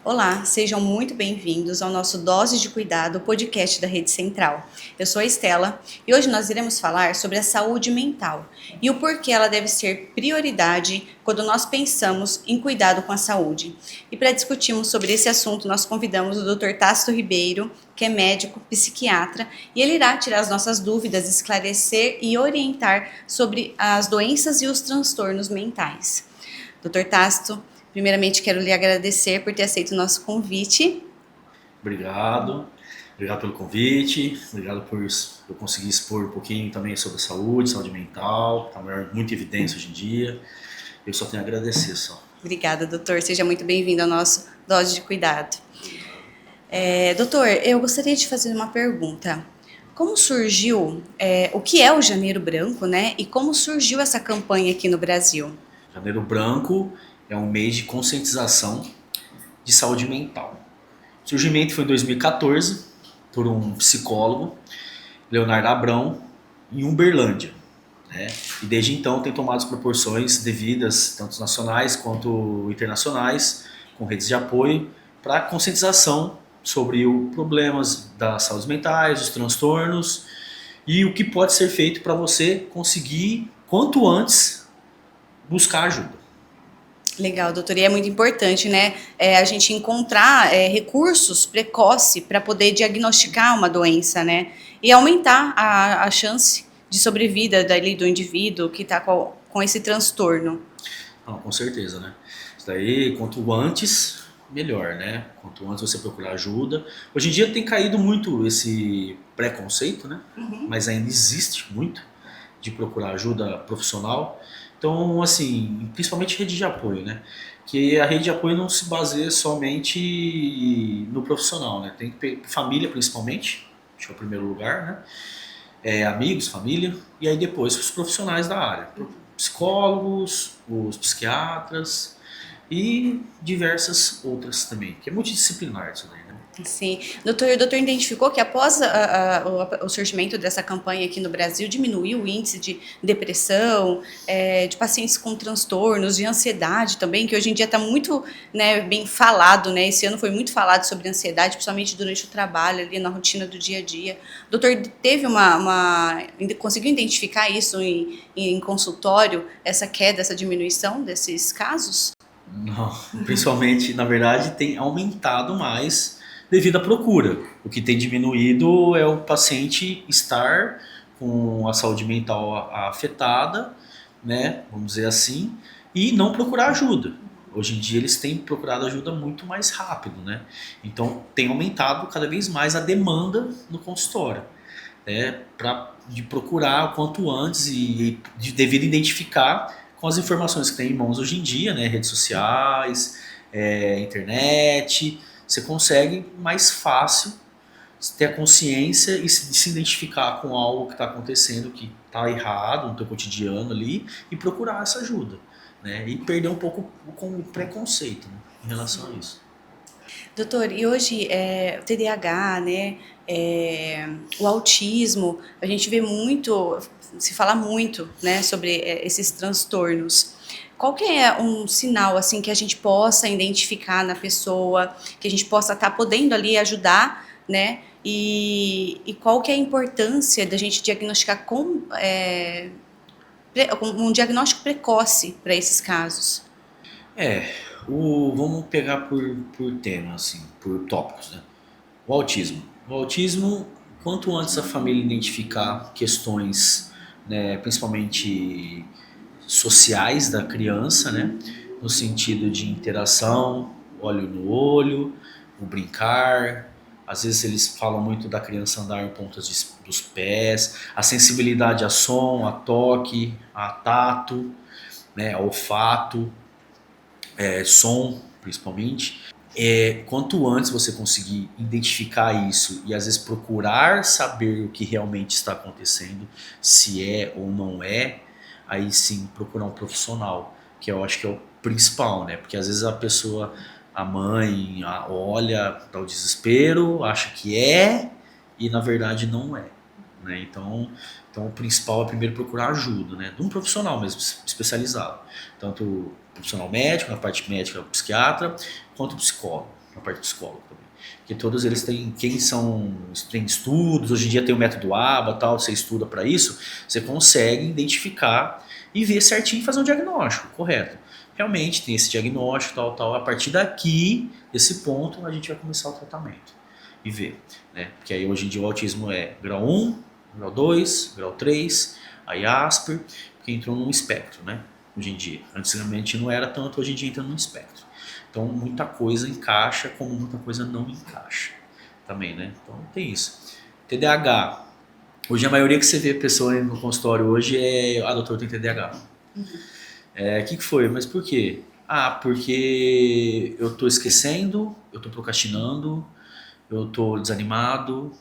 Olá, sejam muito bem-vindos ao nosso Dose de Cuidado, podcast da Rede Central. Eu sou a Estela e hoje nós iremos falar sobre a saúde mental e o porquê ela deve ser prioridade quando nós pensamos em cuidado com a saúde. E para discutirmos sobre esse assunto, nós convidamos o Dr. Tácito Ribeiro, que é médico, psiquiatra, e ele irá tirar as nossas dúvidas, esclarecer e orientar sobre as doenças e os transtornos mentais. Dr. Tácito, primeiramente, quero lhe agradecer por ter aceito o nosso convite. Obrigado pelo convite, obrigado por eu conseguir expor um pouquinho também sobre a saúde mental, está muito em evidência hoje em dia. Eu só tenho a agradecer só. Obrigada, doutor. Seja muito bem-vindo ao nosso Dose de Cuidado. Doutor, eu gostaria de fazer uma pergunta. Como surgiu, o que é o Janeiro Branco, né? E como surgiu essa campanha aqui no Brasil? Janeiro Branco é um mês de conscientização de saúde mental. O surgimento foi em 2014 por um psicólogo, Leonardo Abrão, em Uberlândia. E desde então tem tomado as proporções devidas, tanto nacionais quanto internacionais, com redes de apoio, para a conscientização sobre os problemas das saúdes mentais, os transtornos e o que pode ser feito para você conseguir, quanto antes, buscar ajuda. Legal, doutor. E é muito importante, né, a gente encontrar recursos precoce para poder diagnosticar uma doença, né, e aumentar a chance de sobrevida dali do indivíduo que está com esse transtorno. Não, com certeza, né? Isso daí, quanto antes, melhor, né? Quanto antes você procurar ajuda. Hoje em dia tem caído muito esse preconceito, né? Mas ainda existe muito de procurar ajuda profissional. Então, assim, principalmente rede de apoio, né? Que a rede de apoio não se baseia somente no profissional, né? Tem que ter família, principalmente, acho que é o primeiro lugar, né? Amigos, família, e aí depois os profissionais da área. Psicólogos, os psiquiatras e diversas outras também, que é multidisciplinar isso daí, né? Sim. O doutor identificou que após o surgimento dessa campanha aqui no Brasil, diminuiu o índice de depressão, de pacientes com transtornos, de ansiedade também, que hoje em dia está muito, né, bem falado, né? Esse ano foi muito falado sobre ansiedade, principalmente durante o trabalho, ali na rotina do dia a dia. O doutor teve conseguiu identificar isso em consultório, essa queda, essa diminuição desses casos? Não, principalmente, na verdade, tem aumentado mais devido à procura. O que tem diminuído é o paciente estar com a saúde mental afetada, né, vamos dizer assim, e não procurar ajuda. Hoje em dia eles têm procurado ajuda muito mais rápido, né? Então tem aumentado cada vez mais a demanda no consultório, né, de procurar o quanto antes e devido identificar com as informações que tem em mãos hoje em dia, né, redes sociais, internet, você consegue mais fácil ter a consciência e se identificar com algo que está acontecendo, que está errado no teu cotidiano ali, e procurar essa ajuda, né, e perder um pouco o preconceito, né, em relação a isso. Doutor, e hoje o TDAH, né, o autismo, a gente vê muito, se fala muito, né, sobre esses transtornos. Qual que é um sinal assim que a gente possa identificar na pessoa, que a gente possa estar podendo ali ajudar, né? E qual que é a importância da gente diagnosticar com um diagnóstico precoce para esses casos? É, vamos pegar por tema, assim, por tópicos, né? O autismo. O autismo, quanto antes a família identificar questões, né, principalmente sociais da criança, né, no sentido de interação, olho no olho, o brincar. Às vezes eles falam muito da criança andar em pontas dos pés, a sensibilidade a som, a toque, a tato, né, a olfato, som principalmente. Quanto antes você conseguir identificar isso e às vezes procurar saber o que realmente está acontecendo, se é ou não é, aí sim procurar um profissional, que eu acho que é o principal, né? Porque às vezes a pessoa, a mãe, olha, dá o desespero, acha que é e na verdade não é, né? Então o principal é primeiro procurar ajuda, né? De um profissional mesmo, especializado. Tanto o profissional médico, na parte médica, o psiquiatra, quanto o psicólogo. a parte psicóloga também. Porque todos eles têm, tem estudos, hoje em dia tem o método ABA, tal, você estuda para isso, você consegue identificar e ver certinho e fazer um diagnóstico correto. Realmente tem esse diagnóstico, tal, tal. A partir daqui, desse ponto, a gente vai começar o tratamento e ver, né? Porque aí hoje em dia o autismo é grau 1, grau 2, grau 3, aí Asper, que entrou num espectro, né? Hoje em dia. Antigamente não era tanto, hoje em dia entra num espectro. Então muita coisa encaixa, como muita coisa não encaixa também, né? Então tem isso. TDAH. Hoje a maioria que você vê pessoa no consultório hoje é a doutora tem TDAH. O que foi? Mas por quê? Ah, porque eu tô esquecendo, eu tô procrastinando, eu tô desanimado,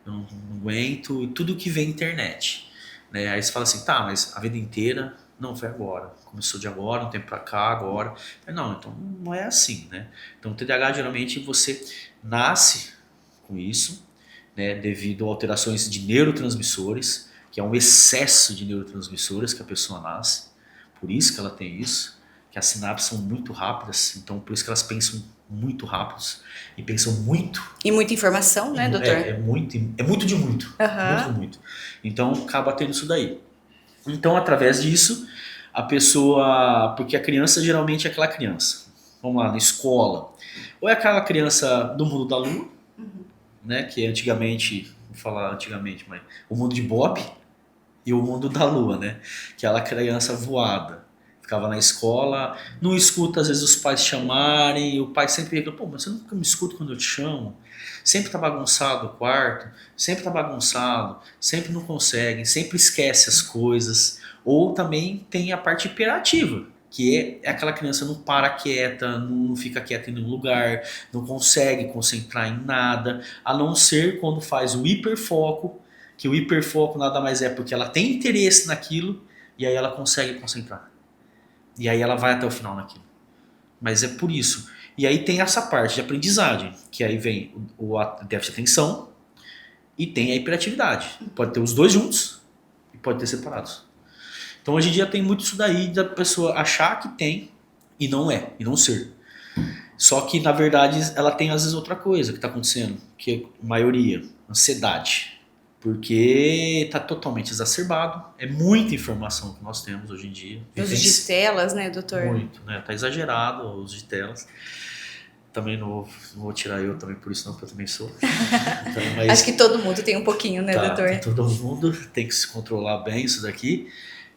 eu não aguento, e tudo que vem internet. Né? Aí você fala assim, tá, mas a vida inteira, não, foi agora. Começou de agora, um tempo pra cá, agora. Não, então não é assim, né? Então o TDAH geralmente você nasce com isso, né, devido a alterações de neurotransmissores, que é um excesso de neurotransmissores que a pessoa nasce. Por isso que ela tem isso, que as sinapses são muito rápidas, então por isso que elas pensam muito rápidos e pensam muito. E muita informação, né, doutor? É muito de muito. Muito de muito. Então acaba tendo isso daí. Então através disso, a pessoa, porque a criança geralmente é aquela criança, vamos lá, na escola, ou é aquela criança do mundo da lua, né, que antigamente, vou falar antigamente, mas o mundo de Bob e o mundo da lua, né, que é aquela criança voada, ficava na escola, não escuta às vezes os pais chamarem, e o pai sempre reclama, pô, mas você nunca me escuta quando eu te chamo, sempre tá bagunçado o quarto, sempre tá bagunçado, sempre não consegue, sempre esquece as coisas, ou também tem a parte hiperativa, que é aquela criança não para quieta, não fica quieta em nenhum lugar, não consegue concentrar em nada, a não ser quando faz o hiperfoco, que o hiperfoco nada mais é porque ela tem interesse naquilo e aí ela consegue concentrar. E aí ela vai até o final naquilo. Mas é por isso. E aí tem essa parte de aprendizagem, que aí vem o déficit de atenção e tem a hiperatividade. Pode ter os dois juntos e pode ter separados. Então hoje em dia tem muito isso daí da pessoa achar que tem e não é, e não ser. Só que na verdade ela tem às vezes outra coisa que está acontecendo, que é a maioria, ansiedade. Porque está totalmente exacerbado, é muita informação que nós temos hoje em dia. Uso de telas, né, doutor? Muito, né? Tá exagerado o uso de telas. Também não vou tirar eu também por isso não, porque eu também sou. Então, mas, acho que todo mundo tem um pouquinho, né, doutor? Todo mundo tem que se controlar bem isso daqui.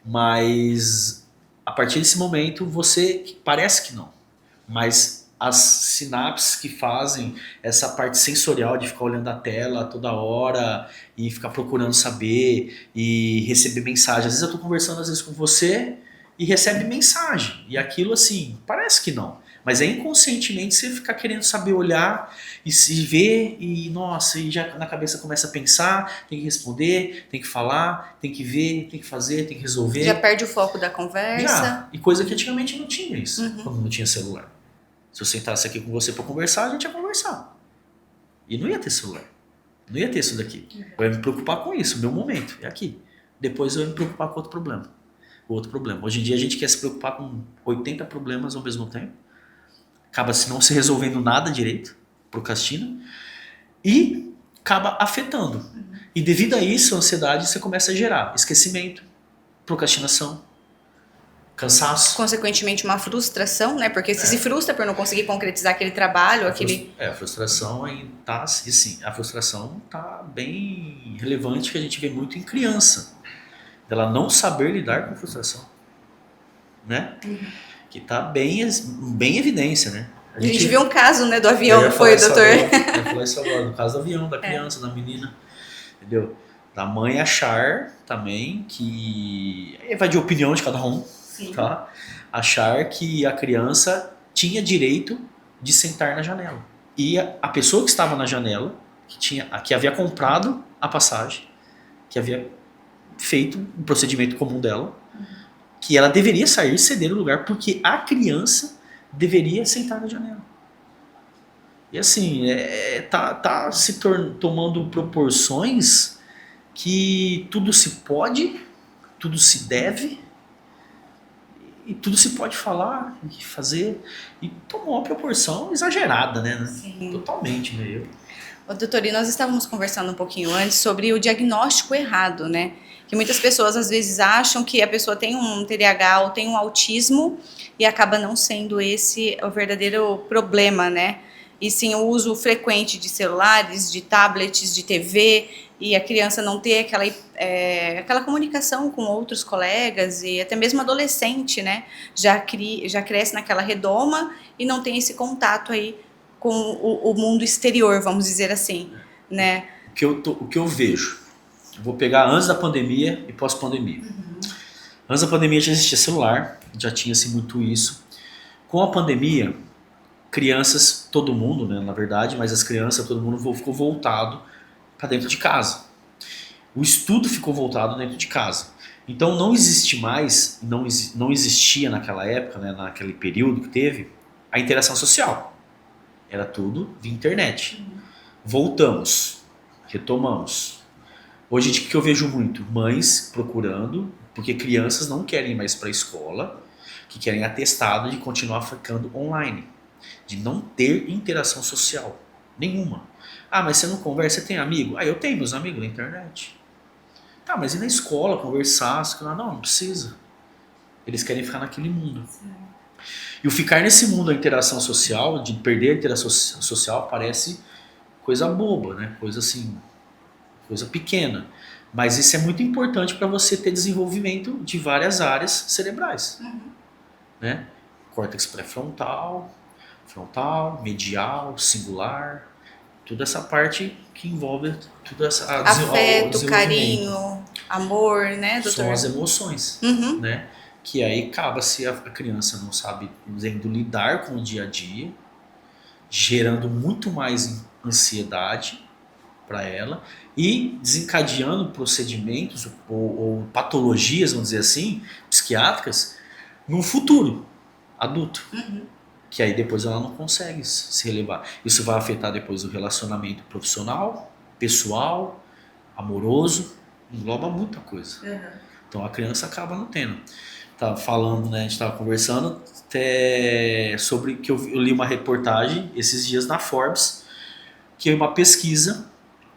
Mas a partir desse momento você parece que não, mas as sinapses que fazem essa parte sensorial de ficar olhando a tela toda hora e ficar procurando saber e receber mensagem. Às vezes eu estou conversando às vezes com você e recebe mensagem e aquilo assim parece que não, mas é inconscientemente você ficar querendo saber olhar e se ver e nossa, e já na cabeça começa a pensar, tem que responder, tem que falar, tem que ver, tem que fazer, tem que resolver. Já perde o foco da conversa. Já, e coisa que antigamente não tinha isso, quando não tinha celular. Se eu sentasse aqui com você para conversar, a gente ia conversar. E não ia ter celular, não ia ter isso daqui. Eu ia me preocupar com isso, meu momento, é aqui. Depois eu ia me preocupar com outro problema. Hoje em dia a gente quer se preocupar com 80 problemas ao mesmo tempo. Acaba se não se resolvendo nada direito, procrastina, e acaba afetando. E devido a isso, a ansiedade você começa a gerar esquecimento, procrastinação, cansaço. Consequentemente uma frustração, né? Porque você se frustra por não conseguir concretizar aquele trabalho, A frustração aí tá, e sim, a frustração tá bem relevante, que a gente vê muito em criança. Dela não saber lidar com a frustração, né? Que tá bem em evidência, né? A gente viu um caso, né, do avião, não foi, doutor? Eu ia falar isso agora, no caso do avião, da criança, da menina, entendeu? Da mãe achar também que... Aí vai de opinião de cada um, Sim. Tá? Achar que a criança tinha direito de sentar na janela. E a pessoa que estava na janela, que havia comprado a passagem, que havia feito um procedimento comum dela, que ela deveria sair e ceder o lugar, porque a criança deveria sentar na janela. E assim, tá se tomando proporções que tudo se pode, tudo se deve, e tudo se pode falar e fazer, e tomou uma proporção exagerada, né? Sim. Totalmente, meio. Ô, doutor, e nós estávamos conversando um pouquinho antes sobre o diagnóstico errado, né? Que muitas pessoas às vezes acham que a pessoa tem um TDAH ou tem um autismo e acaba não sendo esse o verdadeiro problema, né? E sim o uso frequente de celulares, de tablets, de TV, e a criança não ter aquela comunicação com outros colegas e até mesmo adolescente, né? Já cresce naquela redoma e não tem esse contato aí com o mundo exterior, vamos dizer assim, né? O que eu vejo, eu vou pegar antes da pandemia e pós-pandemia. Antes da pandemia já existia celular, já tinha-se muito isso. Com a pandemia, crianças, todo mundo, né, na verdade, mas as crianças, todo mundo ficou voltado para dentro de casa. O estudo ficou voltado dentro de casa. Então não existe mais, não existia naquela época, né, naquele período que teve, a interação social. Era tudo via internet. Voltamos, retomamos. Hoje o que eu vejo muito? Mães procurando, porque crianças não querem ir mais para a escola, que querem atestado de continuar ficando online, de não ter interação social nenhuma. Ah, mas você não conversa, você tem amigo? Ah, eu tenho meus amigos na internet. Tá, mas e na escola, conversar? Não precisa. Eles querem ficar naquele mundo. Sim. E o ficar nesse mundo, a interação social, de perder a interação social, parece coisa boba, né? Coisa assim, coisa pequena. Mas isso é muito importante para você ter desenvolvimento de várias áreas cerebrais. Né? Córtex pré-frontal, frontal, medial, singular, toda essa parte que envolve tudo essa afeto, carinho, amor, né, doutor? São as emoções, né? Que aí acaba se a criança não sabe lidar com o dia a dia, gerando muito mais ansiedade para ela e desencadeando procedimentos ou patologias, vamos dizer assim, psiquiátricas, no futuro adulto. Que aí depois ela não consegue se relevar. Isso vai afetar depois o relacionamento profissional, pessoal, amoroso, engloba muita coisa. Então a criança acaba não tendo. Tava falando, né, a gente estava conversando até sobre que eu li uma reportagem esses dias na Forbes, que é uma pesquisa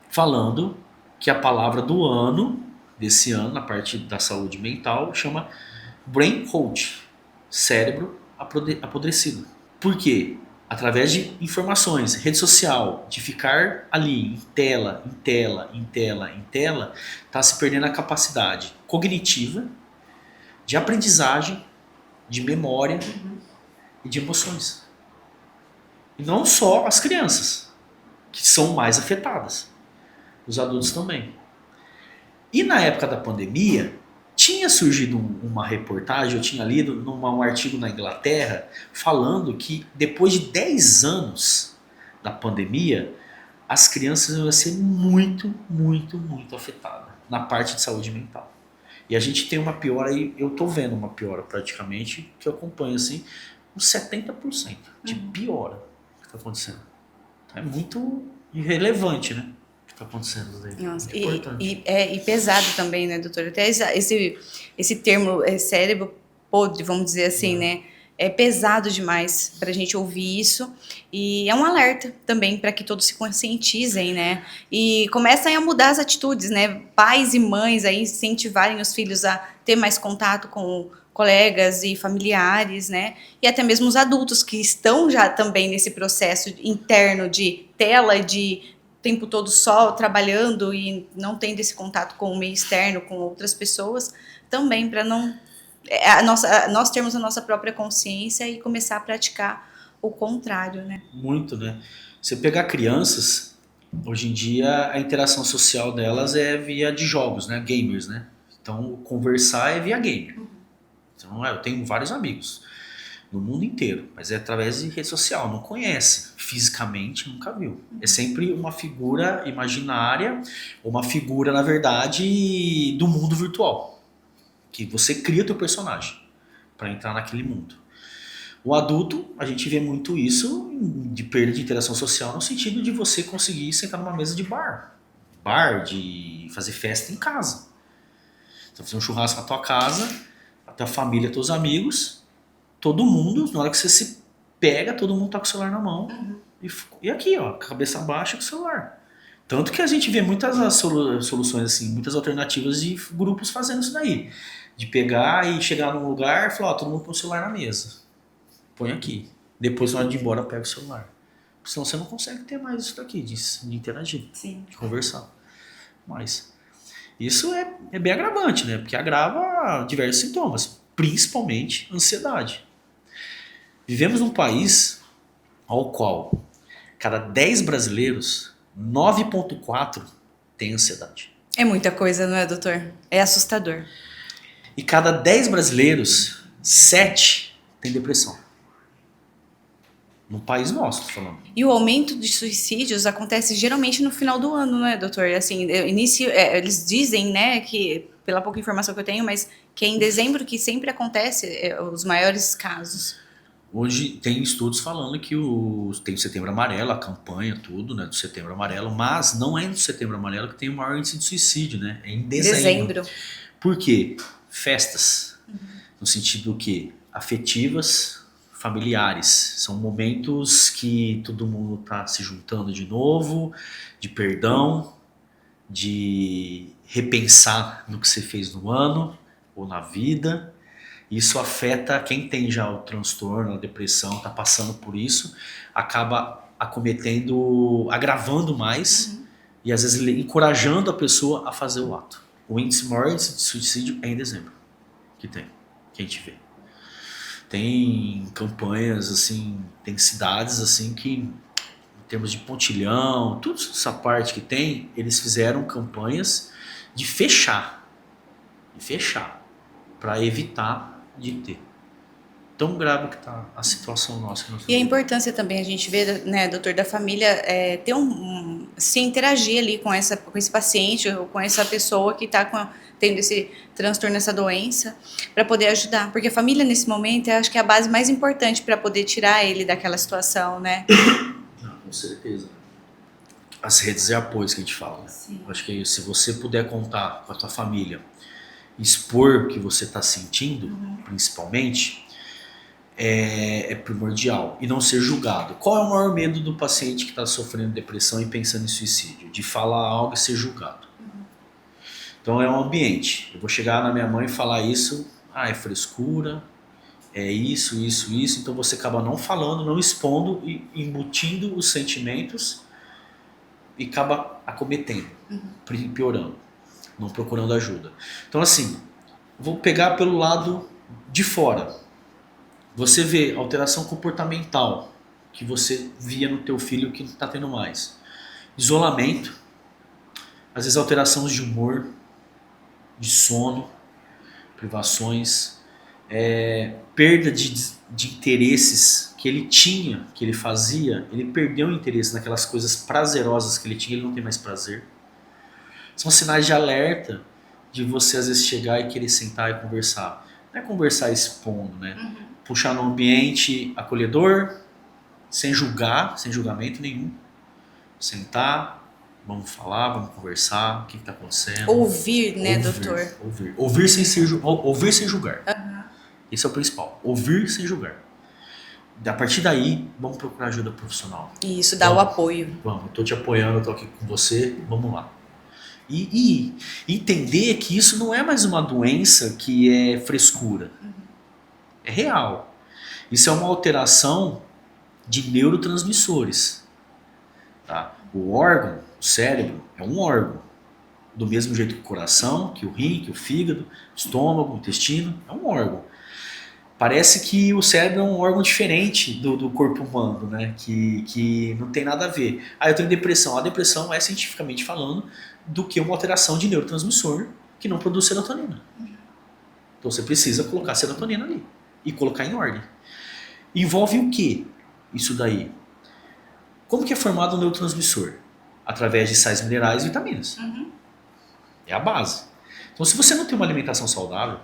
falando que a palavra do ano, desse ano, na parte da saúde mental, chama brain rot, cérebro apodrecido. Por quê? Através de informações, rede social, de ficar ali em tela, está se perdendo a capacidade cognitiva, de aprendizagem, de memória e de emoções. E não só as crianças, que são mais afetadas. Os adultos também. E na época da pandemia, tinha surgido uma reportagem, eu tinha lido um artigo na Inglaterra, falando que depois de 10 anos da pandemia, as crianças iam ser muito afetadas na parte de saúde mental. E a gente tem uma piora aí, eu tô vendo uma piora praticamente, que eu acompanho assim, uns 70% de piora que está acontecendo. É muito irrelevante, né? Tá acontecendo daí. Nossa, e pesado também, né, doutor? Até esse termo cérebro podre, vamos dizer assim, né? É pesado demais para a gente ouvir isso. E é um alerta também para que todos se conscientizem, né? E comecem a mudar as atitudes, né? Pais e mães aí incentivarem os filhos a ter mais contato com colegas e familiares, né? E até mesmo os adultos que estão já também nesse processo interno de tela e de tempo todo só trabalhando e não tendo esse contato com o meio externo, com outras pessoas, também para não nós termos a nossa própria consciência e começar a praticar o contrário, né? Muito, né? Você pegar crianças, hoje em dia a interação social delas é via de jogos, né? Gamers, né? Então conversar é via game. Então eu tenho vários amigos no mundo inteiro, mas é através de rede social, não conhece fisicamente, nunca viu. É sempre uma figura imaginária, uma figura, na verdade, do mundo virtual, que você cria teu personagem para entrar naquele mundo. O adulto, a gente vê muito isso de perda de interação social no sentido de você conseguir sentar numa mesa de bar, de fazer festa em casa. Você vai fazer um churrasco na tua casa, a tua família, teus amigos, todo mundo, na hora que você se pega, todo mundo tá com o celular na mão. E aqui, ó, cabeça baixa com o celular. Tanto que a gente vê muitas soluções assim, muitas alternativas de grupos fazendo isso daí. De pegar e chegar num lugar e falar, ó, todo mundo põe o celular na mesa. Põe aqui. Depois, na hora de ir embora, pega o celular. Senão você não consegue ter mais isso daqui, de interagir, Sim. de conversar. Mas isso é bem agravante, né? Porque agrava diversos sintomas, principalmente ansiedade. Vivemos num país ao qual cada 10 brasileiros, 9,4 tem ansiedade. É muita coisa, não é, doutor? É assustador. E cada 10 brasileiros, 7 tem depressão. No país nosso, tô falando. E o aumento de suicídios acontece geralmente no final do ano, né, doutor? Assim, eles dizem, né, que, pela pouca informação que eu tenho, mas que é em dezembro que sempre acontece os maiores casos. Hoje tem estudos falando que tem o Setembro Amarelo, a campanha, tudo, né, do Setembro Amarelo, mas não é no Setembro Amarelo que tem o maior índice de suicídio, né? É em dezembro. Por quê? Festas. No sentido que afetivas, familiares. São momentos que todo mundo tá se juntando de novo, de perdão, de repensar no que você fez no ano ou na vida. Isso afeta quem tem já o transtorno, a depressão, está passando por isso, acaba acometendo, agravando mais e às vezes encorajando a pessoa a fazer o ato. O maior índice de suicídio é em dezembro, que a gente vê. Tem campanhas, assim, tem cidades assim que, em termos de pontilhão, toda essa parte que tem, eles fizeram campanhas de fechar, para evitar de ter. Tão grave que está a situação nossa. E a importância também a gente vê, né, doutor, da família ter se interagir ali com esse paciente ou com essa pessoa que está tendo esse transtorno, essa doença, para poder ajudar. Porque a família, nesse momento, eu acho que é a base mais importante para poder tirar ele daquela situação, né? Não, com certeza. As redes de apoio que a gente fala. Sim. Acho que se você puder contar com a tua família, expor o que você está sentindo, principalmente, é primordial. E não ser julgado. Qual é o maior medo do paciente que está sofrendo depressão e pensando em suicídio? De falar algo e ser julgado. Então é um ambiente. Eu vou chegar na minha mãe e falar isso, é frescura, é isso. Então você acaba não falando, não expondo e embutindo os sentimentos e acaba acometendo, piorando, não procurando ajuda. Então assim, vou pegar pelo lado de fora. Você vê alteração comportamental que você via no teu filho que não está tendo mais. Isolamento, às vezes alterações de humor, de sono, privações, perda de interesses que ele tinha, que ele fazia, ele perdeu o interesse naquelas coisas prazerosas que ele tinha, ele não tem mais prazer. São sinais de alerta de você às vezes chegar e querer sentar e conversar. Não é conversar expondo, né? Puxar num ambiente acolhedor, sem julgar, sem julgamento nenhum. Sentar, vamos falar, vamos conversar, o que está acontecendo. Ouvir, né, doutor? Ouvir sem julgar. Esse é o principal. Ouvir sem julgar. A partir daí, vamos procurar ajuda profissional. Isso, dar o apoio. Vamos, eu tô te apoiando, eu tô aqui com você, vamos lá. E entender que isso não é mais uma doença que é frescura. É real. Isso é uma alteração de neurotransmissores. Tá? O órgão, o cérebro, é um órgão. Do mesmo jeito que o coração, que o rim, que o fígado, o estômago, o intestino, é um órgão. Parece que o cérebro é um órgão diferente do corpo humano, né? Que não tem nada a ver. Eu tenho depressão. A depressão é, cientificamente falando, do que uma alteração de neurotransmissor que não produz serotonina. Então você precisa colocar serotonina ali e colocar em ordem. Envolve o que isso daí? Como que é formado o neurotransmissor? Através de sais minerais e vitaminas. É a base. Então se você não tem uma alimentação saudável,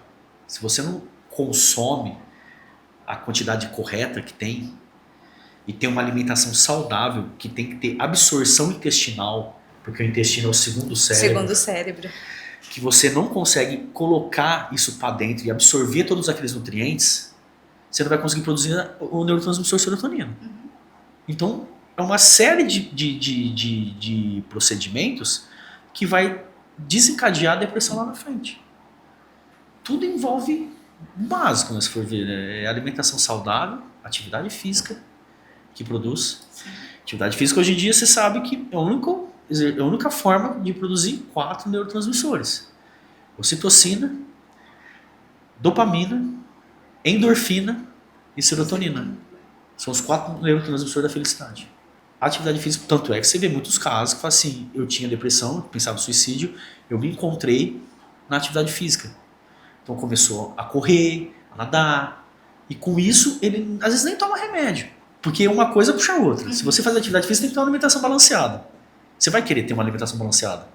se você não consome a quantidade correta que tem e tem uma alimentação saudável que tem que ter absorção intestinal, porque o intestino é o segundo cérebro. Que você não consegue colocar isso para dentro e absorver todos aqueles nutrientes, você não vai conseguir produzir o neurotransmissor serotonina. Então, é uma série de procedimentos que vai desencadear a depressão lá na frente. Tudo envolve o básico, né, se for ver. É alimentação saudável, atividade física que produz. Sim. Atividade física hoje em dia você sabe que é a única forma de produzir 4 neurotransmissores. Ocitocina, dopamina, endorfina e serotonina. São os 4 neurotransmissores da felicidade. A atividade física, tanto é que você vê muitos casos que fala assim, eu tinha depressão, pensava em suicídio, eu me encontrei na atividade física. Então começou a correr, a nadar, e com isso ele às vezes nem toma remédio, porque uma coisa puxa a outra. Se você faz atividade física, tem que ter uma alimentação balanceada. Você vai querer ter uma alimentação balanceada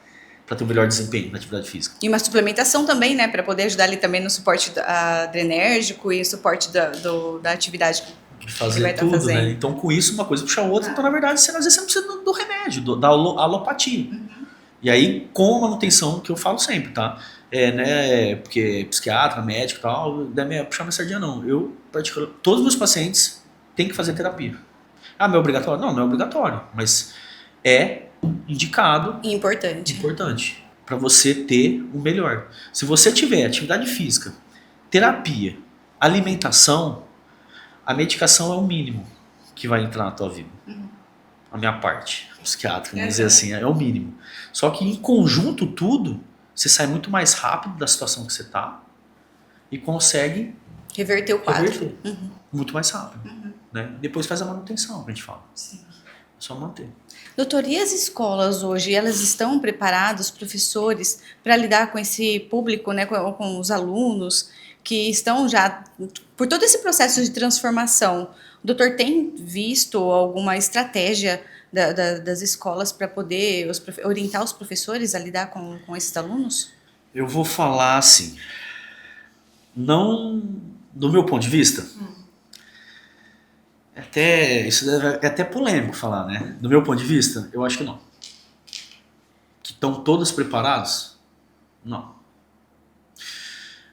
para ter um melhor desempenho na atividade física. E uma suplementação também, né, para poder ajudar ali também no suporte adrenérgico e suporte da atividade de fazer tudo, né? Então com isso uma coisa puxa a outra, então na verdade às vezes você não precisa do remédio, da alopatia. E aí com a manutenção que eu falo sempre, tá? Né, porque psiquiatra, médico e tal, deve puxar minha sardinha não. Todos os meus pacientes têm que fazer terapia. Ah, mas é obrigatório? Não, não é obrigatório, mas é indicado e importante para você ter o melhor. Se você tiver atividade física, terapia, alimentação, a medicação é o mínimo que vai entrar na tua vida. A minha parte, psiquiatra, vamos dizer assim, é o mínimo. Só que em conjunto tudo, você sai muito mais rápido da situação que você está e consegue reverter o quadro. Muito mais rápido. Né? Depois faz a manutenção, que a gente fala. Sim. É só manter. Doutor, e as escolas hoje, elas estão preparadas, os professores, para lidar com esse público, né, com os alunos que estão já, por todo esse processo de transformação? O doutor tem visto alguma estratégia das escolas para poder orientar os professores a lidar com esses alunos? Eu vou falar assim, não do meu ponto de vista, isso é até polêmico falar, né? Do meu ponto de vista, eu acho que não. Que estão todos preparados? Não.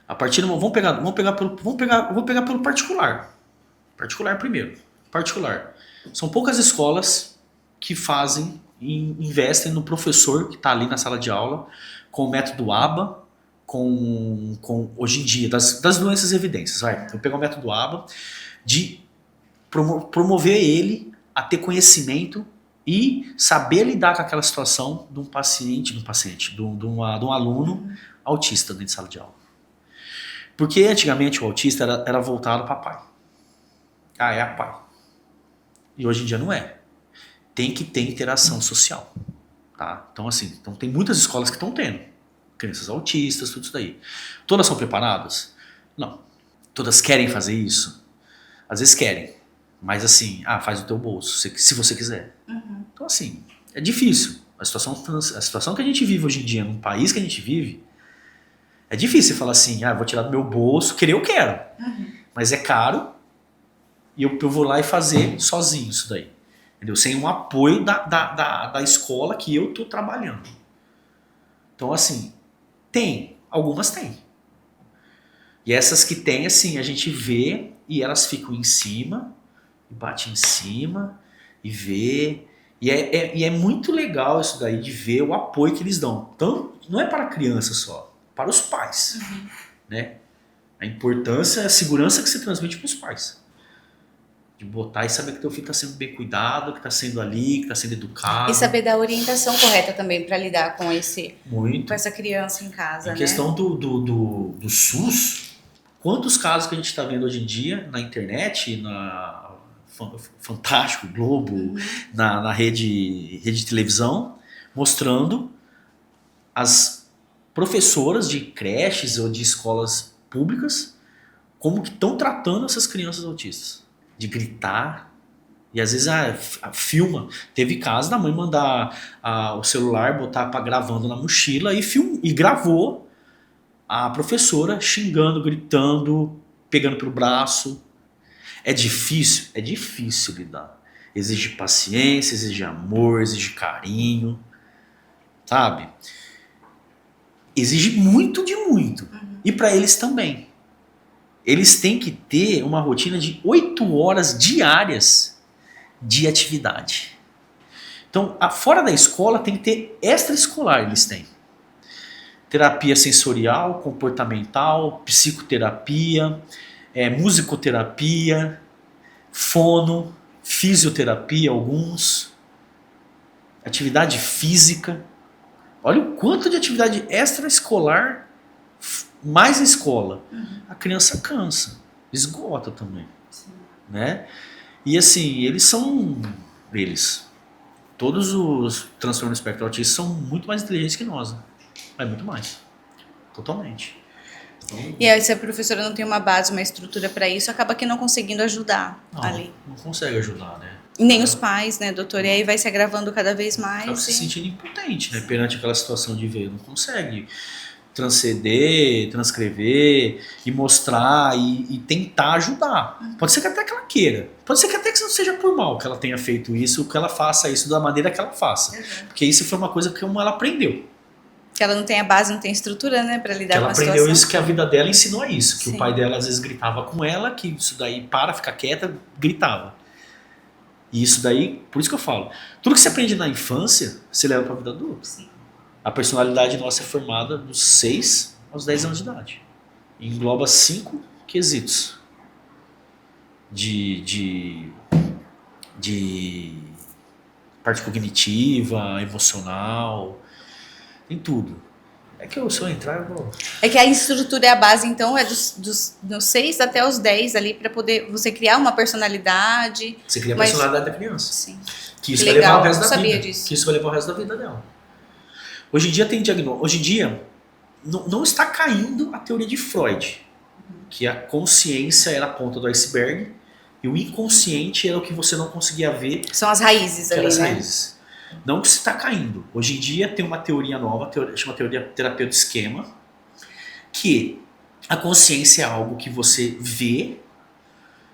A partir do vamos pegar pelo particular. Particular primeiro. Particular. São poucas escolas que fazem e investem no professor que está ali na sala de aula com o método ABA, com hoje em dia das doenças e evidências. Vou pegar o método ABA de promover ele a ter conhecimento e saber lidar com aquela situação de um aluno autista dentro de sala de aula. Porque antigamente o autista era voltado para pai. É a pai. E hoje em dia não é. Tem que ter interação social. Tá? Então assim, tem muitas escolas que estão tendo. Crianças autistas, tudo isso daí. Todas são preparadas? Não. Todas querem fazer isso? Às vezes querem. Mas assim, faz o teu bolso, se você quiser. Então assim, é difícil. A situação que a gente vive hoje em dia, num país que a gente vive, é difícil falar assim, vou tirar do meu bolso, eu quero. Mas é caro e eu vou lá e fazer sozinho isso daí. Entendeu? Sem um apoio da escola que eu tô trabalhando. Então assim, algumas tem. E essas que tem, assim, a gente vê e elas ficam em cima, e bate em cima, e vê. E é muito legal isso daí, de ver o apoio que eles dão. Então, não é para a criança só, para os pais. Né? A importância, a segurança que se transmite para os pais. De botar e saber que teu filho está sendo bem cuidado, que está sendo ali, que está sendo educado. E saber dar a orientação correta também para lidar com com essa criança em casa. A questão do SUS, quantos casos que a gente está vendo hoje em dia na internet, na Fantástico, Globo, na rede de televisão, mostrando as professoras de creches ou de escolas públicas como que estão tratando essas crianças autistas. De gritar, e às vezes filma. Teve caso da mãe mandar o celular, botar gravando na mochila e gravou a professora xingando, gritando, pegando pelo braço. É difícil lidar. Exige paciência, exige amor, exige carinho, sabe? Exige muito de muito. E para eles também. eles têm que ter uma rotina de 8 horas diárias de atividade. Então, fora da escola tem que ter extraescolar, eles têm. Terapia sensorial, comportamental, psicoterapia, musicoterapia, fono, fisioterapia, alguns, atividade física. Olha o quanto de atividade extraescolar mais a escola. A criança cansa, esgota também. Né? E assim, todos os transtornos do espectro autista são muito mais inteligentes que nós. Né? É muito mais. Totalmente. Então, E aí, se a professora não tem uma base, uma estrutura para isso, acaba que não conseguindo ajudar ali. Não consegue ajudar, né? E nem os pais, né, doutor? E aí vai se agravando cada vez mais. Acaba se sentindo impotente, né? Perante aquela situação de ver. Não consegue transcender, transcrever e mostrar e tentar ajudar. Pode ser que até que ela queira. Pode ser que até que não seja por mal que ela tenha feito isso, que ela faça isso da maneira que ela faça. Porque isso foi uma coisa que ela aprendeu. Que ela não tem a base, não tem estrutura, né, para lidar com a situação. Ela aprendeu isso, que a vida dela ensinou isso. Que Sim. O pai dela às vezes gritava com ela, que isso daí fica quieta, gritava. E isso daí, por isso que eu falo, tudo que você aprende na infância, você leva para a vida adulta. Sim. A personalidade nossa é formada dos 6 aos 10 anos de idade. E engloba 5 quesitos de parte cognitiva, emocional, em tudo. É que se eu entrar, eu vou... É que a estrutura e a base, então, é dos 6 até os 10 ali, para poder você criar uma personalidade. Você cria a personalidade da criança. Sim. Que isso Legal, vai levar o resto não da sabia vida. disso. Que isso vai levar o resto da vida dela. Hoje em dia tem diagnóstico. Hoje em dia não está caindo a teoria de Freud, que a consciência era a ponta do iceberg e o inconsciente era o que você não conseguia ver. São as raízes ali, As né? raízes. Não que está caindo. Hoje em dia tem uma teoria nova, chama teoria terapia do esquema, que a consciência é algo que você vê,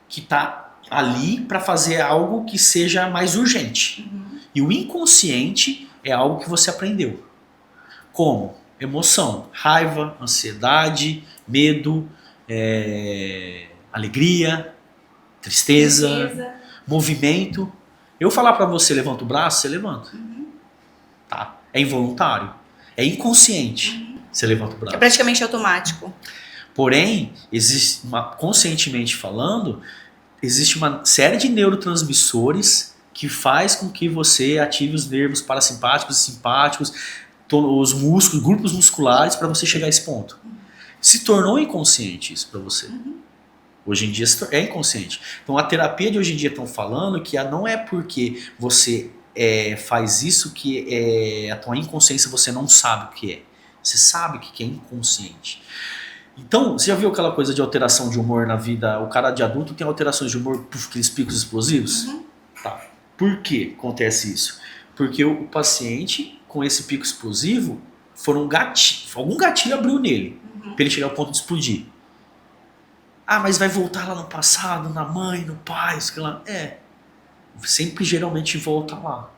que está ali para fazer algo que seja mais urgente. E o inconsciente é algo que você aprendeu. Como? Emoção, raiva, ansiedade, medo, alegria, tristeza, movimento. Eu falar para você, levanta o braço, você levanta. Tá? É involuntário. É inconsciente. Você levanta o braço. É praticamente automático. Porém, conscientemente falando, existe uma série de neurotransmissores que faz com que você ative os nervos parasimpáticos e simpáticos, os músculos, grupos musculares, para você chegar a esse ponto. Se tornou inconsciente isso para você. Hoje em dia é inconsciente. Então a terapia de hoje em dia estão falando que não é porque você faz isso que a tua inconsciência você não sabe o que é. Você sabe o que é inconsciente. Então, você já viu aquela coisa de alteração de humor na vida? O cara de adulto tem alterações de humor, aqueles picos explosivos? Tá. Por que acontece isso? Porque o paciente, com esse pico explosivo, algum gatilho abriu nele, para ele chegar ao ponto de explodir. Ah, mas vai voltar lá no passado, na mãe, no pai, isso que lá. Sempre geralmente volta lá.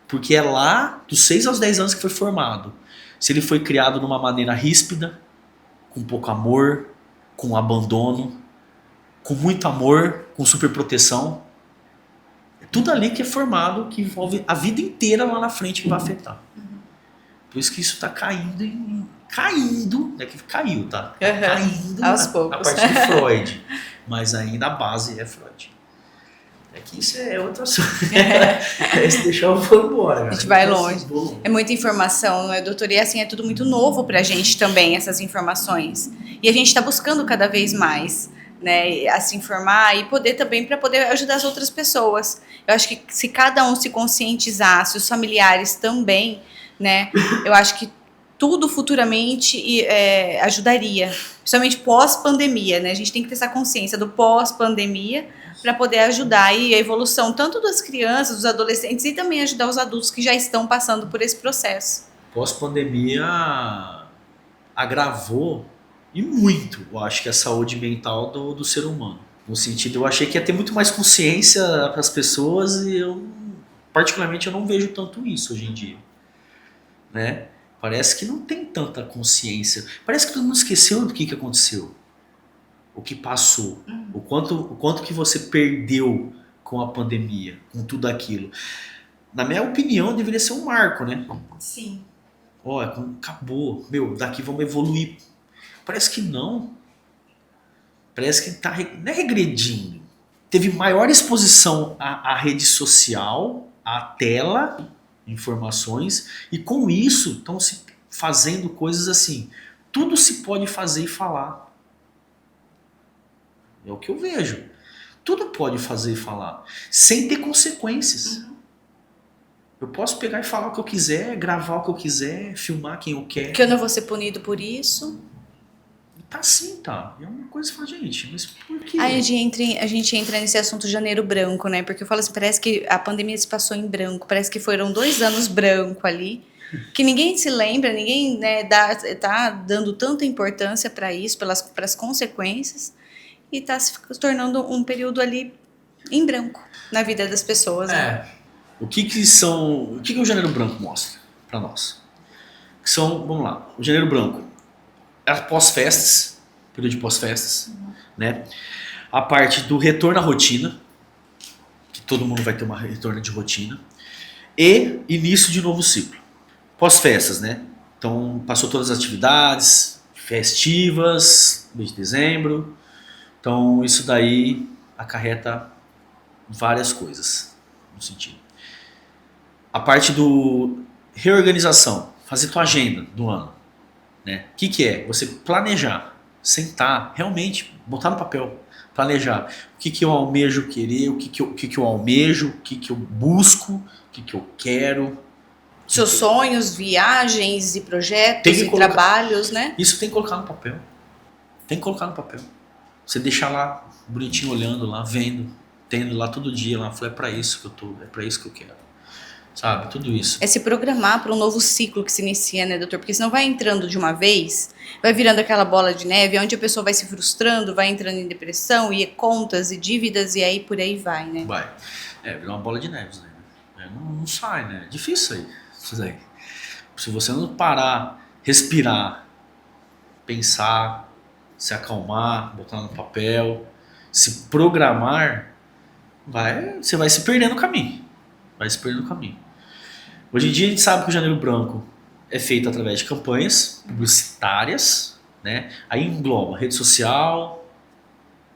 Porque é lá, dos 6 aos 10 anos que foi formado. Se ele foi criado de uma maneira ríspida, com pouco amor, com abandono, com muito amor, com superproteção. É tudo ali que é formado, que envolve a vida inteira lá na frente que vai afetar. Por isso que isso está caindo, é que caiu, tá? Caindo aos poucos. a partir de Freud. Mas ainda a base é Freud. É que isso é outro assunto. Se deixar eu vou embora. A gente vai longe. É muita informação, não é, doutor? E assim, é tudo muito novo pra gente também, essas informações. E a gente está buscando cada vez mais, né, a se informar e poder também, para poder ajudar as outras pessoas. Eu acho que se cada um se conscientizasse, os familiares também, né, eu acho que tudo futuramente ajudaria, principalmente pós-pandemia, né? A gente tem que ter essa consciência do pós-pandemia para poder ajudar aí a evolução tanto das crianças, dos adolescentes e também ajudar os adultos que já estão passando por esse processo. Pós-pandemia agravou e muito, eu acho que a saúde mental do ser humano. No sentido, eu achei que ia ter muito mais consciência para as pessoas e particularmente, eu não vejo tanto isso hoje em dia. Né? Parece que não tem tanta consciência. Parece que todo mundo esqueceu do que aconteceu. o que passou, o quanto que você perdeu com a pandemia, com tudo aquilo. Na minha opinião, deveria ser um marco, né? Sim. Ó, acabou, meu, daqui vamos evoluir. Parece que não. Parece que tá, não é regredindo. Teve maior exposição à rede social, à tela, informações, e com isso estão se fazendo coisas assim. Tudo se pode fazer e falar. É o que eu vejo. Tudo pode fazer e falar, sem ter consequências. Eu posso pegar e falar o que eu quiser, gravar o que eu quiser, filmar quem eu quero. Que eu não vou ser punido por isso. Tá sim, tá. É uma coisa que fala, gente, mas por quê? Aí a gente entra nesse assunto janeiro branco, né? Porque eu falo assim, parece que a pandemia se passou em branco. Parece que foram 2 anos branco ali. Que ninguém se lembra, ninguém, né, tá dando tanta importância para isso, pelas consequências. E tá se tornando um período ali em branco na vida das pessoas, né? O que o Janeiro Branco mostra pra nós? Que são, vamos lá, o Janeiro Branco é as pós-festas, período de pós-festas, né? A parte do retorno à rotina, que todo mundo vai ter uma retorno de rotina, e início de novo ciclo. Pós-festas, né? Então, passou todas as atividades festivas, mês de dezembro. Então, isso daí acarreta várias coisas no sentido. A parte do reorganização, fazer tua agenda do ano, né? O que é? Você planejar, sentar, realmente botar no papel, planejar o que eu almejo querer, o que eu almejo, o que eu busco, o que eu quero. Seus sonhos, viagens e projetos e trabalhos, né? Isso tem que colocar no papel. Tem que colocar no papel. Você deixar lá bonitinho olhando lá, vendo, tendo lá todo dia lá, é para isso que eu tô, é para isso que eu quero. Sabe, tudo isso. É se programar para um novo ciclo que se inicia, né, doutor? Porque senão vai entrando de uma vez, vai virando aquela bola de neve, onde a pessoa vai se frustrando, vai entrando em depressão, e contas e dívidas, e aí por aí vai, né? Vai. Virar uma bola de neve, né? Não sai, né? É difícil isso aí. Se você não parar, respirar, pensar, se acalmar, botar no papel, se programar, você vai se perder no caminho. Vai se perder no caminho. Hoje em dia a gente sabe que o Janeiro Branco é feito através de campanhas publicitárias, né? Aí engloba rede social,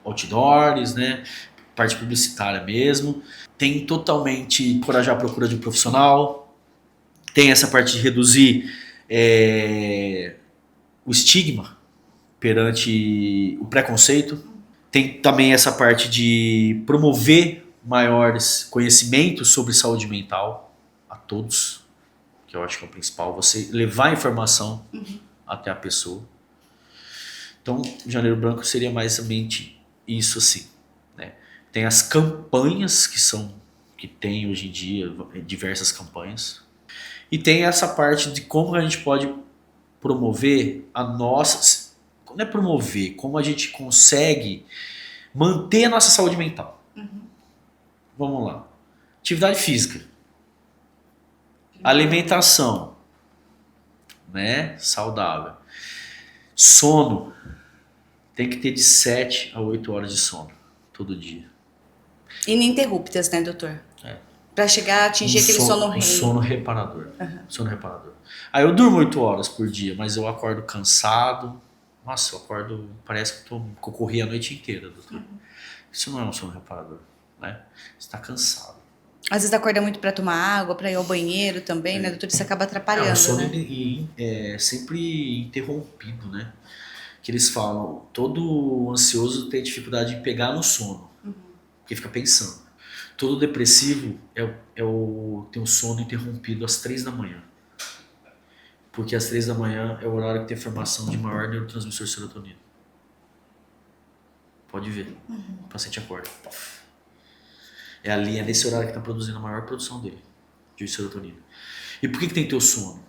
outdoors, né? Parte publicitária mesmo. Tem totalmente encorajar a procura de um profissional. Tem essa parte de reduzir o estigma perante o preconceito. Tem também essa parte de promover maiores conhecimentos sobre saúde mental a todos, que eu acho que é o principal, você levar a informação até a pessoa. Então, Janeiro Branco seria mais somente isso assim, né? Tem as campanhas que tem hoje em dia, diversas campanhas, e tem essa parte de como a gente pode promover a nossa, não é promover, como a gente consegue manter a nossa saúde mental. Vamos lá. Atividade física. Alimentação, né? Saudável. Sono. Tem que ter de 7 a 8 horas de sono todo dia. Ininterruptas, né, doutor? Pra chegar a atingir aquele sono REM. Sono reparador. Sono reparador. Aí eu durmo 8 horas por dia, mas eu acordo cansado. Nossa, eu acordo, parece que eu corri a noite inteira, doutor. Isso não é um sono reparador, né? Você tá cansado. Às vezes acorda muito para tomar água, para ir ao banheiro também, né, doutor? Isso acaba atrapalhando, o sono né? é sempre interrompido, né? Que eles falam, todo ansioso tem dificuldade de pegar no sono, porque fica pensando. Todo depressivo tem o sono interrompido às 3 da manhã. Porque às 3 da manhã é o horário que tem formação de maior neurotransmissor serotonina. Pode ver. O paciente acorda. É ali, é nesse horário que está produzindo a maior produção dele, de serotonina. E por que tem que ter o sono?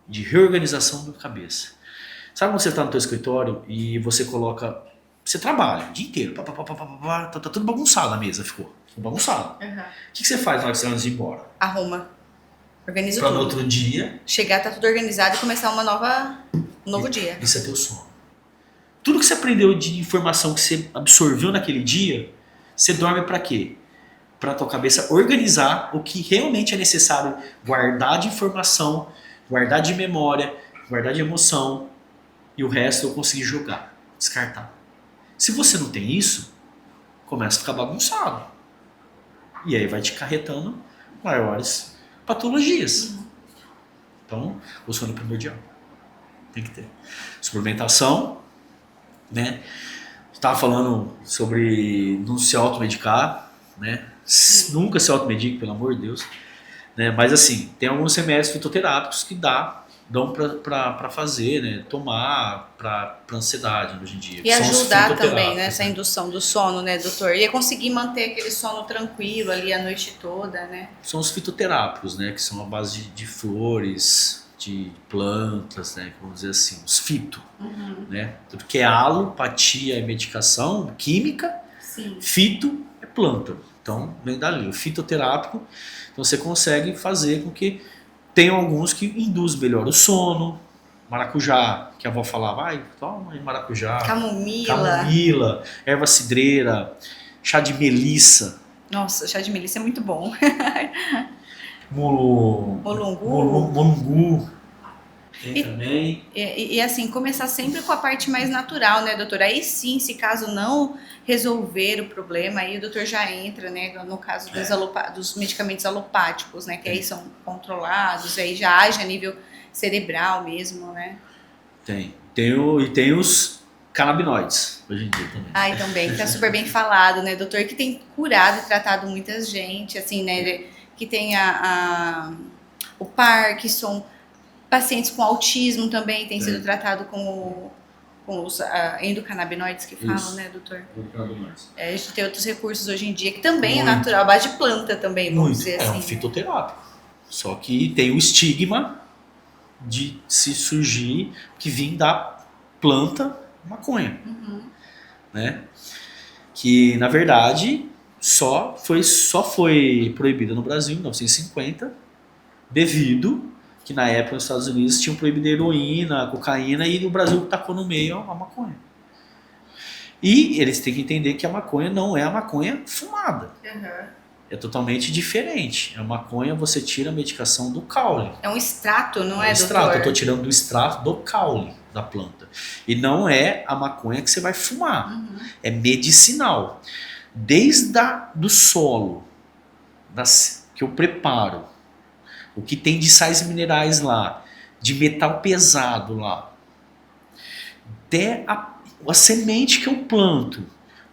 De reorganização da cabeça. Sabe quando você está no teu escritório e você coloca... Você trabalha o dia inteiro. Tá tudo bagunçado na mesa, ficou bagunçado. O que você faz na hora que você vai ir embora? Arruma. Organiza Para tudo. no outro dia... Chegar, tá tudo organizado e começar um novo dia. Isso é teu sono. Tudo que você aprendeu de informação que você absorveu naquele dia, você dorme para quê? Para tua cabeça organizar o que realmente é necessário guardar de informação, guardar de memória, guardar de emoção, e o resto eu conseguir jogar, descartar. Se você não tem isso, começa a ficar bagunçado. E aí vai te carretando maiores patologias. Então, o sono é primordial. Tem que ter. Suplementação, né? Estava falando sobre não se automedicar, né? Nunca se automedique, pelo amor de Deus. Né? Mas assim, tem alguns remédios fitoterápicos que dão para fazer, né? Tomar para ansiedade hoje em dia. E ajudar também nessa né? indução do sono, né, doutor? E é conseguir manter aquele sono tranquilo ali a noite toda, né? São os fitoterápicos, né? Que são a base de flores, de plantas, né? Vamos dizer assim, os fito. Né? Tudo que é alopatia é medicação química, Sim. fito é planta. Então vem dali. O fitoterápico, então você consegue fazer com que tem alguns que induzem melhor o sono. Maracujá, que a avó falava, vai, toma aí maracujá. Camomila, erva cidreira, chá de melissa. Nossa, chá de melissa é muito bom. Molungu. Tem também. E assim, começar sempre com a parte mais natural, né, doutor? Aí sim, se caso não resolver o problema, aí o doutor já entra, né, no caso dos medicamentos alopáticos, né, que aí são controlados, aí já age a nível cerebral mesmo, né? Tem os canabinoides, hoje em dia também. Ai, também, que tá super bem falado, né, doutor? Que tem curado e tratado muita gente, assim, né, que tem o Parkinson. Pacientes com autismo também têm sido tratados com os endocannabinoides que falam, isso, né, doutor? Endocannabinoides. A gente tem outros recursos hoje em dia que também é natural, a base de planta também, vamos dizer assim. É um fitoterápico. Só que tem o estigma de se surgir que vem da planta maconha. Né? Que, na verdade, só foi proibida no Brasil em 1950 devido que na época nos Estados Unidos tinham proibido a heroína, a cocaína, e no Brasil tacou no meio a maconha. E eles têm que entender que a maconha não é a maconha fumada. É totalmente diferente. A maconha, você tira a medicação do caule. É um extrato, não é, doutor? Extrato, eu estou tirando do extrato do caule da planta. E não é a maconha que você vai fumar. É medicinal. Desde do solo, que eu preparo, o que tem de sais minerais lá, de metal pesado lá, até a semente que eu planto,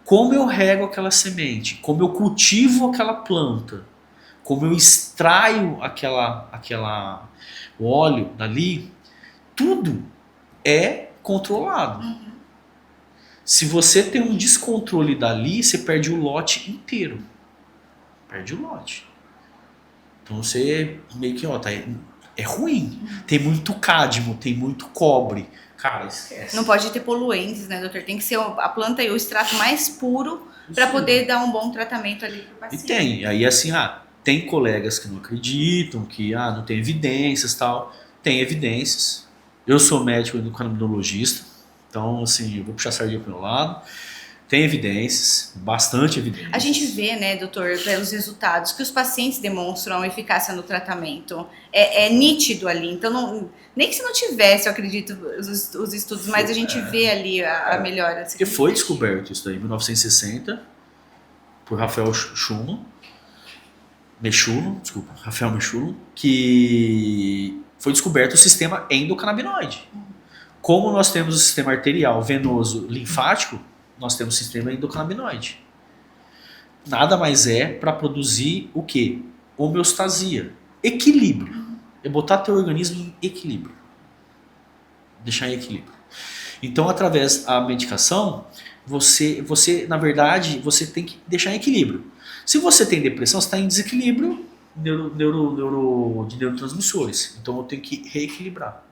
como eu rego aquela semente, como eu cultivo aquela planta, como eu extraio o óleo dali, tudo é controlado. Se você tem um descontrole dali, você perde o lote inteiro. Perde o lote. Então você meio que, é ruim. Tem muito cádmio, tem muito cobre. Cara, esquece. Não pode ter poluentes, né, doutor? Tem que ser a planta e o extrato mais puro para poder dar um bom tratamento ali pro paciente. E tem. Aí assim, tem colegas que não acreditam, que não tem evidências e tal. Tem evidências. Eu sou médico endocrinologista, então assim, eu vou puxar a sardinha pro meu lado. Tem evidências, bastante evidências. A gente vê, né, doutor, pelos resultados, que os pacientes demonstram eficácia no tratamento. É nítido ali. Então, nem que se não tivesse, eu acredito, os estudos, mas a gente vê ali a melhora. Porque foi descoberto isso daí em 1960 por Rafael Mechoulo, que foi descoberto o sistema endocannabinoide. Como nós temos o sistema arterial, venoso, linfático, nós temos o sistema endocannabinoide. Nada mais é para produzir o quê? Homeostasia, equilíbrio. É botar teu organismo em equilíbrio. Deixar em equilíbrio. Então, através da medicação, você na verdade, você tem que deixar em equilíbrio. Se você tem depressão, você está em desequilíbrio de neurotransmissores. Então, eu tenho que reequilibrar.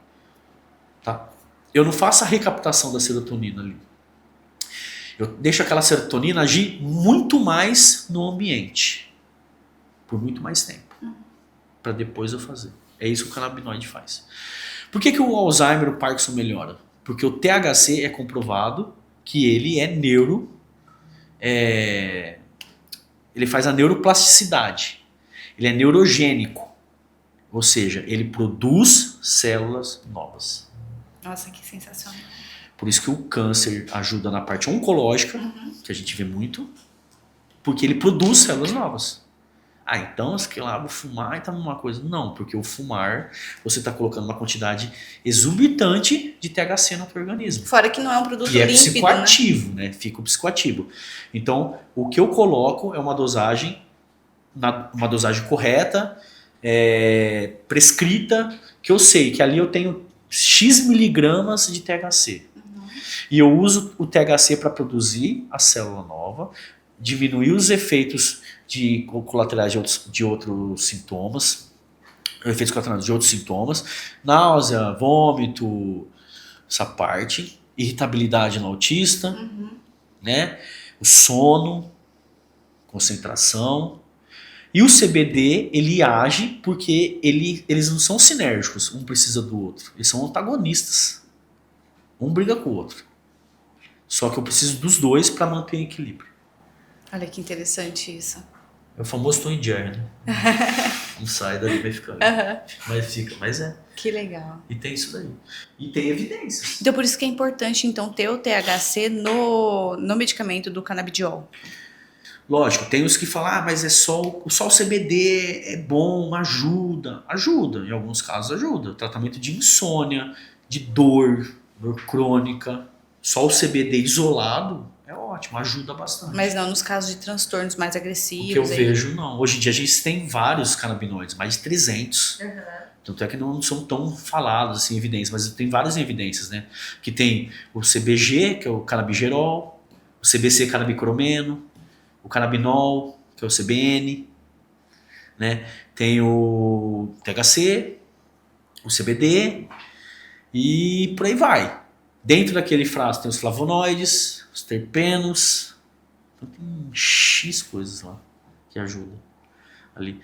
Tá? Eu não faço a recaptação da serotonina ali. Eu deixo aquela serotonina agir muito mais no ambiente. Por muito mais tempo. Para depois eu fazer. É isso que o canabinoide faz. Por que o Alzheimer e o Parkinson melhora? Porque o THC é comprovado que ele é ele faz a neuroplasticidade. Ele é neurogênico. Ou seja, ele produz células novas. Nossa, que sensacional. Por isso que o câncer ajuda na parte oncológica, que a gente vê muito, porque ele produz células novas. Ah, então, vou fumar e tá numa coisa. Não, porque o fumar, você está colocando uma quantidade exorbitante de THC no teu organismo. Fora que não é um produto límpido, límpido, psicoativo, né? Fica o psicoativo. Então, o que eu coloco é uma dosagem correta, prescrita, que eu sei que ali eu tenho X miligramas de THC. E eu uso o THC para produzir a célula nova, diminuir os efeitos colaterais de outros sintomas, náusea, vômito, essa parte, irritabilidade no autista, né? O sono, concentração. E o CBD, ele age porque eles não são sinérgicos, um precisa do outro, eles são antagonistas. Um briga com o outro. Só que eu preciso dos dois para manter equilíbrio. Olha que interessante isso. É o famoso Tom e Jerry, né? Não sai dali, vai ficando. Mas é. Que legal. E tem isso daí. E tem evidências. Então por isso que é importante então ter o THC no medicamento do canabidiol. Lógico, tem os que falam, mas é só o CBD é bom, ajuda. Ajuda, em alguns casos ajuda. Tratamento de insônia, de dor crônica. Só o CBD isolado é ótimo, ajuda bastante. Mas não nos casos de transtornos mais agressivos. O que eu vejo, não. Hoje em dia a gente tem vários canabinoides, mais de 300. Tanto é que não são tão falados assim, em evidências, mas tem várias evidências, né? Que tem o CBG, que é o canabigerol, o CBC, canabicromeno, o canabinol, que é o CBN, né? Tem o THC, o CBD e por aí vai. Dentro daquele frasco tem os flavonoides, os terpenos, então tem X coisas lá que ajudam ali.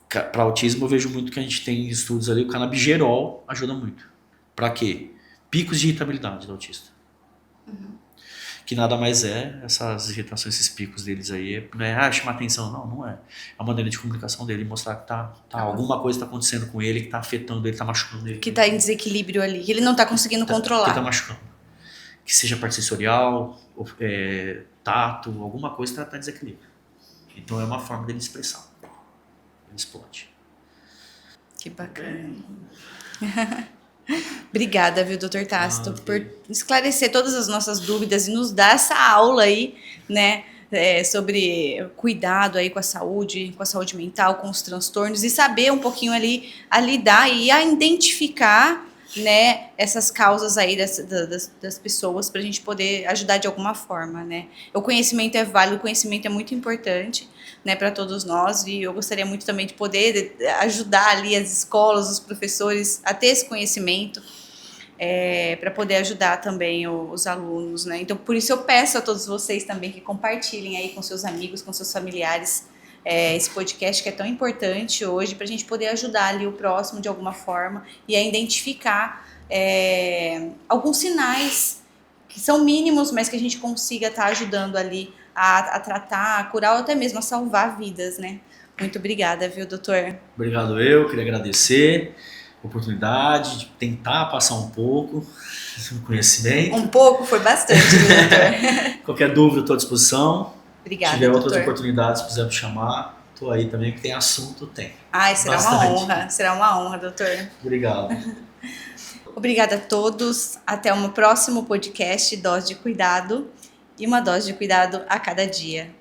Para autismo eu vejo muito que a gente tem estudos ali, o canabigerol ajuda muito. Para quê? Picos de irritabilidade do autista. Que nada mais essas irritações, esses picos deles aí, não é chamar atenção, não é. É a maneira de comunicação dele, mostrar que alguma coisa está acontecendo com ele, que está afetando ele, está machucando ele. Que está em desequilíbrio ali, que ele não está conseguindo controlar. Que está machucando. Que seja parte sensorial, tato, alguma coisa está em desequilíbrio. Então é uma forma dele expressar. Ele explode. Que bacana. Obrigada, viu, Dr. Tácito, por esclarecer todas as nossas dúvidas e nos dar essa aula aí, né, sobre cuidado aí com a saúde mental, com os transtornos e saber um pouquinho ali a lidar e a identificar, né, essas causas aí das pessoas para a gente poder ajudar de alguma forma, né. O conhecimento é válido, o conhecimento é muito importante, né, para todos nós, e eu gostaria muito também de poder ajudar ali as escolas, os professores a ter esse conhecimento para poder ajudar também os alunos, né. Então por isso eu peço a todos vocês também que compartilhem aí com seus amigos, com seus familiares esse podcast que é tão importante hoje para a gente poder ajudar ali o próximo de alguma forma e a identificar alguns sinais que são mínimos, mas que a gente consiga estar ajudando ali a tratar, a curar ou até mesmo a salvar vidas, né? Muito obrigada, viu, doutor? Obrigado queria agradecer a oportunidade de tentar passar um pouco do conhecimento. Um pouco foi bastante, viu, doutor? Qualquer dúvida, estou à disposição. Obrigada, Se tiver doutor. outras oportunidades, se quiser me chamar, estou aí também, que tem assunto, tem. Será uma honra, doutor. Obrigado. Obrigada a todos, até um próximo podcast Dose de Cuidado, e uma dose de cuidado a cada dia.